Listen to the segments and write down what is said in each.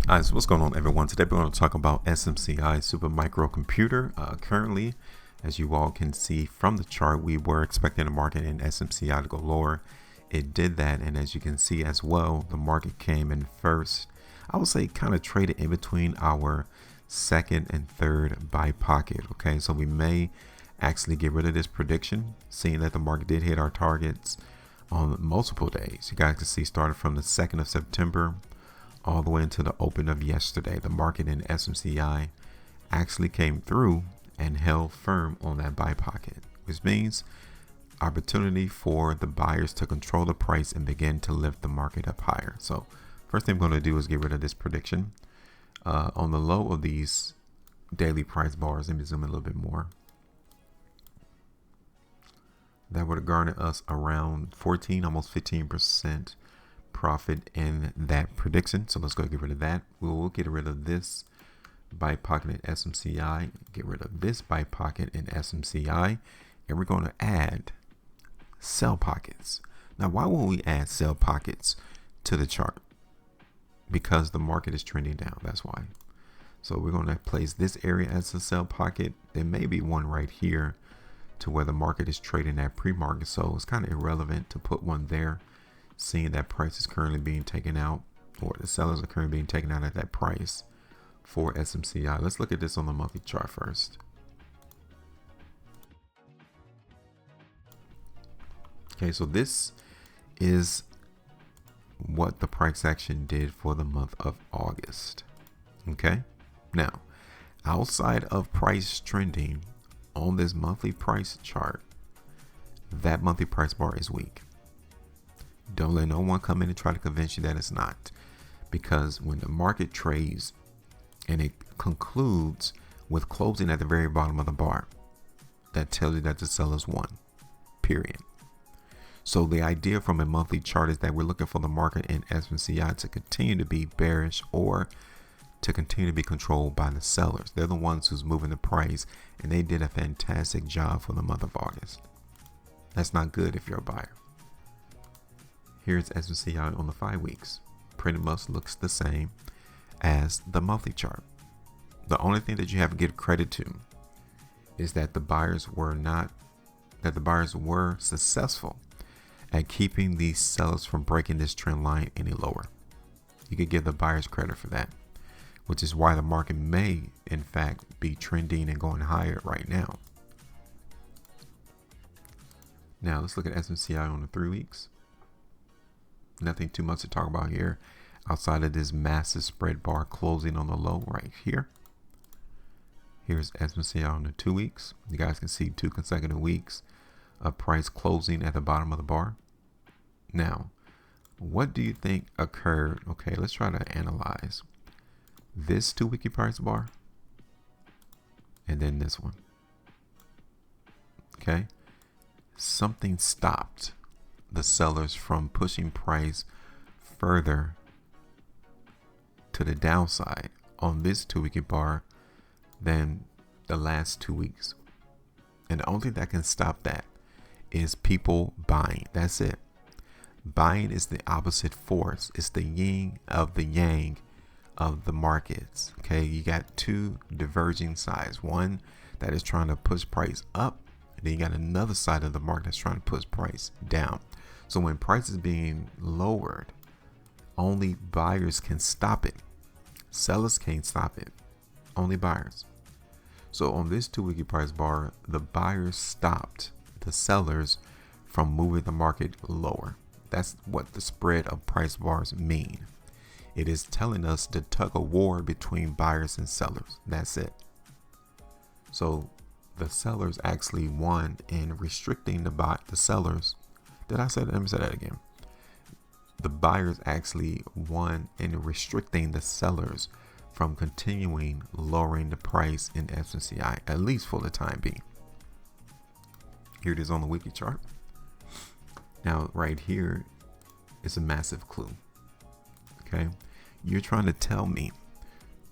Hi, so what's going on, everyone? Today we're going to talk about SMCI super microcomputer. Currently, as you all can see from the chart, we were expecting the market in SMCI to go lower. It did that, and as you can see as well, the market came in first. I would say kind of traded in between our second and third buy pocket. Okay, so we may actually get rid of this prediction, seeing that the market did hit our targets on multiple days. You guys can see started from the 2nd of September all the way into the open of yesterday. The market in SMCI actually came through and held firm on that buy pocket, which means opportunity for the buyers to control the price and begin to lift the market up higher. So first thing I'm going to do is get rid of this prediction. On the low of these daily price bars, let me zoom in a little bit more. That would have garnered us around 14, almost 15% profit in that prediction. So let's go get rid of that. We'll get rid of this buy pocket in SMCI, get rid of this buy pocket in SMCI, and we're going to add sell pockets. Now, why will we add sell pockets to the chart? Because the market is trending down. That's why. So we're going to place this area as a sell pocket. There may be one right here to where the market is trading at pre-market. So it's kind of irrelevant to put one there, seeing that price is currently being taken out, or the sellers are currently being taken out at that price for SMCI. Let's look at this on the monthly chart first. Okay, so this is what the price action did for the month of August. Okay, now outside of price trending on this monthly price chart, that monthly price bar is weak. Don't let no one come in and try to convince you that it's not, because when the market trades and it concludes with closing at the very bottom of the bar, that tells you that the sellers won, period. So the idea from a monthly chart is that we're looking for the market in SMCI to continue to be bearish or to continue to be controlled by the sellers. They're the ones who's moving the price, and they did a fantastic job for the month of August. That's not good if you're a buyer. Here's SMCI on the 5 weeks. Pretty much looks the same as the monthly chart. The only thing that you have to give credit to is that the buyers were successful at keeping these sellers from breaking this trend line any lower. You could give the buyers credit for that, which is why the market may in fact be trending and going higher right now. Now let's look at SMCI on the 3 weeks. Nothing too much to talk about here outside of this massive spread bar closing on the low right here. Here's SMCI on the 2 weeks. You guys can see 2 consecutive weeks of price closing at the bottom of the bar. Now, what do you think occurred? Okay, let's try to analyze this 2 weekly price bar and then this one. Okay, something stopped the sellers from pushing price further to the downside on this 2 weekly bar than the last 2 weeks. And the only thing that can stop that is people buying. That's it. Buying is the opposite force. It's the yin of the yang of the markets. Okay, you got two diverging sides. One that is trying to push price up, and then you got another side of the market that's trying to push price down. So when price is being lowered, only buyers can stop it. Sellers can't stop it. Only buyers. So on this 2 weekly price bar, the buyers stopped the sellers from moving the market lower. That's what the spread of price bars mean. It is telling us the tug of war between buyers and sellers. That's it. So the sellers actually won in restricting the sellers. Let me say that again. The buyers actually won in restricting the sellers from continuing lowering the price in SMCI, at least for the time being. Here it is on the weekly chart. Now, right here is a massive clue. Okay, you're trying to tell me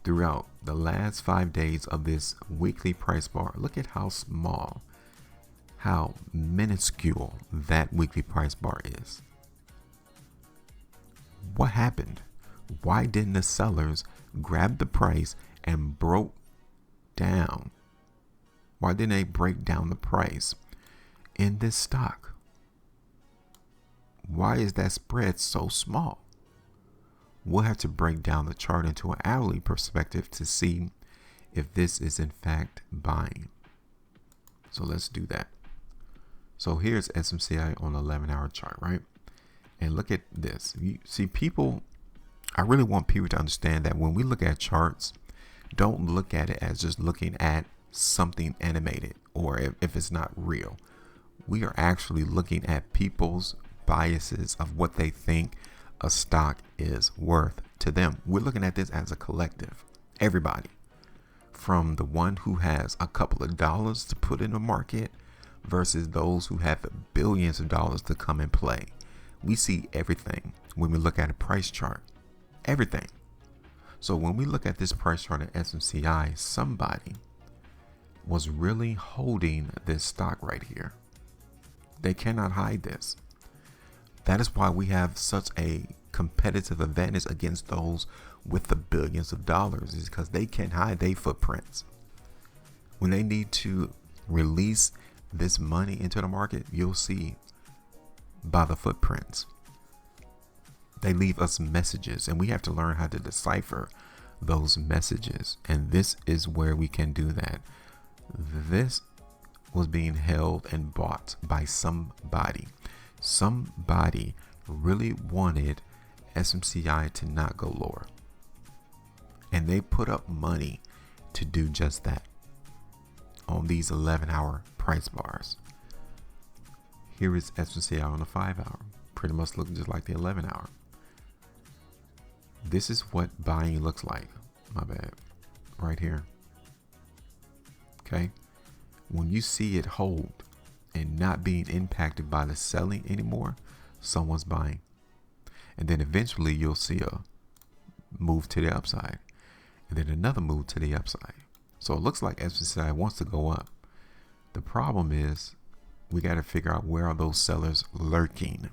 throughout the last 5 days of this weekly price bar, look at how small, how minuscule that weekly price bar is. What happened? Why didn't the sellers grab the price and broke down? Why didn't they break down the price in this stock? Why is that spread so small? We'll have to break down the chart into an hourly perspective to see if this is in fact buying. So let's do that. So here's SMCI on the 11-hour chart, right? And look at this. You see, I really want people to understand that when we look at charts, don't look at it as just looking at something animated or if it's not real. We are actually looking at people's biases of what they think a stock is worth to them. We're looking at this as a collective. Everybody, from the one who has a couple of dollars to put in the market versus those who have billions of dollars to come and play. We see everything when we look at a price chart. Everything. So when we look at this price chart at SMCI, somebody was really holding this stock right here. They cannot hide this. That is why we have such a competitive advantage against those with the billions of dollars, is because they can't hide their footprints. When they need to release this money into the market, you'll see by the footprints. They leave us messages, and we have to learn how to decipher those messages. And this is where we can do that. This was being held and bought by somebody. Somebody really wanted SMCI to not go lower. And they put up money to do just that on these 11-hour price bars. Here is SMCI on the 5-hour. Pretty much looking just like the 11-hour. This is what buying looks like. My bad. Right here. Okay. When you see it hold and not being impacted by the selling anymore, someone's buying. And then eventually you'll see a move to the upside. And then another move to the upside. So it looks like SMCI wants to go up. The problem is we got to figure out where are those sellers lurking.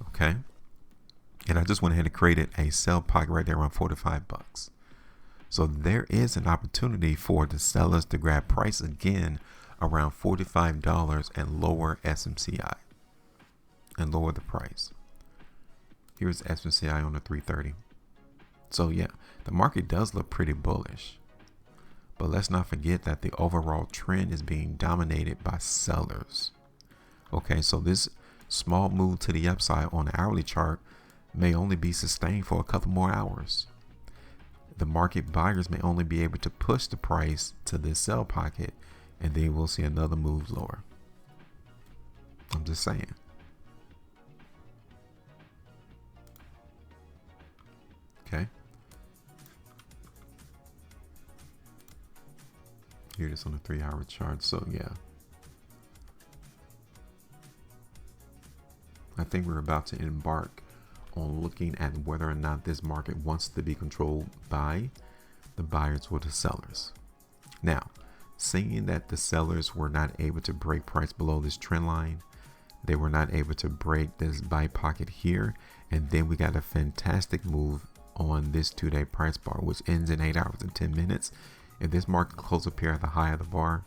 Okay. And I just went ahead and created a sell pocket right there around $45. So there is an opportunity for the sellers to grab price again around $45 and lower SMCI and lower the price. Here's SMCI on the 330. So yeah, the market does look pretty bullish. But let's not forget that the overall trend is being dominated by sellers. Okay, so this small move to the upside on the hourly chart may only be sustained for a couple more hours. The market buyers may only be able to push the price to this sell pocket, and then we'll see another move lower. I'm just saying. Okay. Here it is on the 3-hour chart. So yeah, I think we're about to embark on looking at whether or not this market wants to be controlled by the buyers or the sellers. Now, seeing that the sellers were not able to break price below this trend line, they were not able to break this buy pocket here, and then we got a fantastic move on this 2-day price bar, which ends in 8 hours and 10 minutes. If this market closes up here at the high of the bar,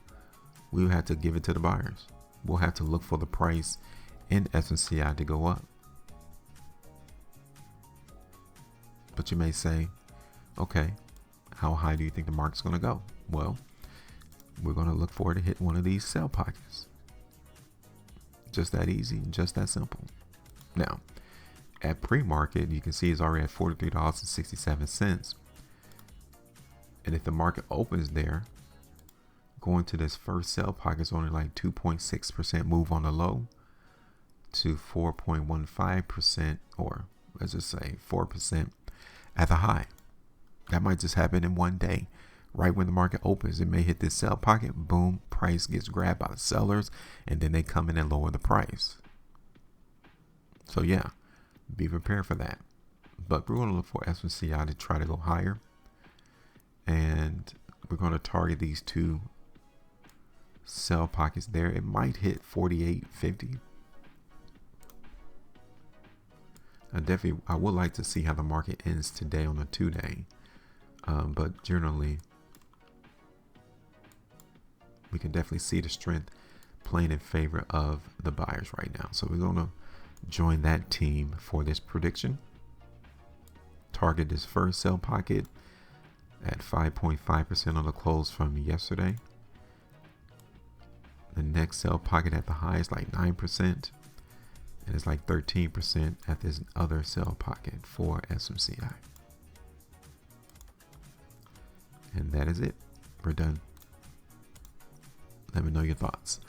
we will have to give it to the buyers. We'll have to look for the price in SMCI to go up. But you may say, okay, how high do you think the market's going to go? Well, we're going to look for it to hit one of these sell pockets. Just that easy, just that simple. Now, at pre-market, you can see it's already at $43.67. And if the market opens there, going to this first sell pocket is only like 2.6% move on the low to 4.15%, or let's just say 4% at the high. That might just happen in one day. Right when the market opens, it may hit this sell pocket, boom, price gets grabbed by the sellers, and then they come in and lower the price. So yeah, be prepared for that. But we're going to look for SMCI to try to go higher. And we're going to target these two sell pockets there. It might hit 48.50. I would like to see how the market ends today on a 2-day, but generally we can definitely see the strength playing in favor of the buyers right now. So we're going to join that team for this prediction. Target this first sell pocket at 5.5% on the close from yesterday. The next sell pocket at the high is like 9%, and it's like 13% at this other sell pocket for SMCI. And that is it. We're done. Let me know your thoughts.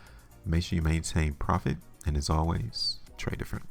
Make sure you maintain profit, and as always, trade different.